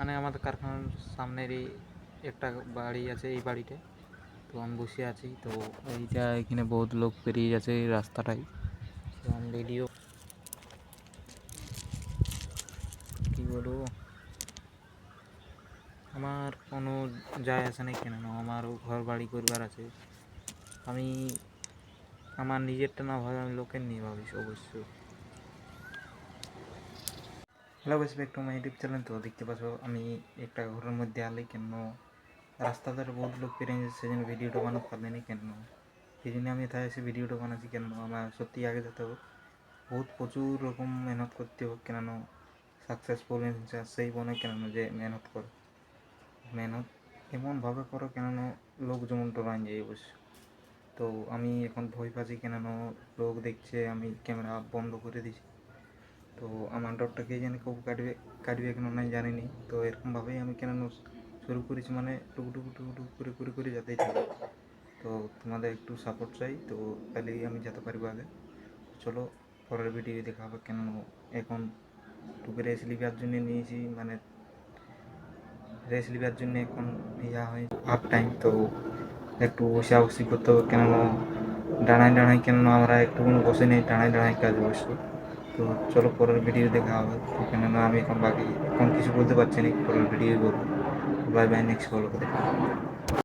মানে আমাদের কারখানার সামনেরই একটা বাড়ি আছে, এই বাড়িতে তো আমি বসে আছি। তো এইটা এখানে বহুত লোক পেরিয়ে যাচ্ছে এই রাস্তাটাই। তো আমি ভিডিও কী বলবো, আমার কোনো যায় আসে নাই, কেন আমারও ঘর বাড়ি করবার আছে। আমি আমার নিজেরটা না ভাবে আমি লোকের নিয়ে ভাবিস অবশ্য। হ্যালো বেশ, একটু আমার ইউটিউব চ্যানেল। তো দেখতে পাচ্ছ আমি একটা ঘরের মধ্যে আলে কেন রাস্তা ধারে বহুত লোক পেরিয়ে যাচ্ছে, সেজন্য ভিডিওটা বানাতে পারলেনি কেন। সেই জন্য আমি তাই এসে ভিডিওটা বানাচ্ছি। কেন আমার সত্যি আগে যেতে হবে, বহুত প্রচুর রকম মেহনত করতে হবে। কেন সাকসেসফুল সেই বনে কেন যে মেহনত করো, মেহনত এমনভাবে করো কেন লোক যেমন ডরান যায় অবশ্য। তো আমি এখন ভয় পাচ্ছি কেন লোক দেখছে আমি ক্যামেরা বন্ধ করে দিছি। তো আমার ডরটাকে জানি কবু কাটবে কাটবে কেন নাই জানিনি। তো এরকমভাবেই আমি কেন শুরু করেছি, মানে টুকটুক টুকটুক করে করে করে যেতেই থাকি। তো তোমাদের একটু সাপোর্ট চাই, তো তাহলেই আমি যেতে পারবো আগে। চলো পরের ভিডিও দেখা হবে। কেন এখন টুকে রেস লিবার জন্য নিয়েছি, মানে রেস লিবার জন্য এখন ইয়া হয় হাফ টাইম। তো একটু বসা বসি করতে হবে, কেন দাঁড়ায় দাঁড়ায় কেন আমরা একটু কোনো বসে নেই, দাঁড়ায় দাঁড়ায় কাজ বসবো। তো চলো পরের ভিডিও দেখা হবে। তো কেননা আমি এখন বাকি এখন কিছু বলতে পারছি না, পরের ভিডিও বলবো। বাই বাই, নেক্সট ফলো দেখা হবে।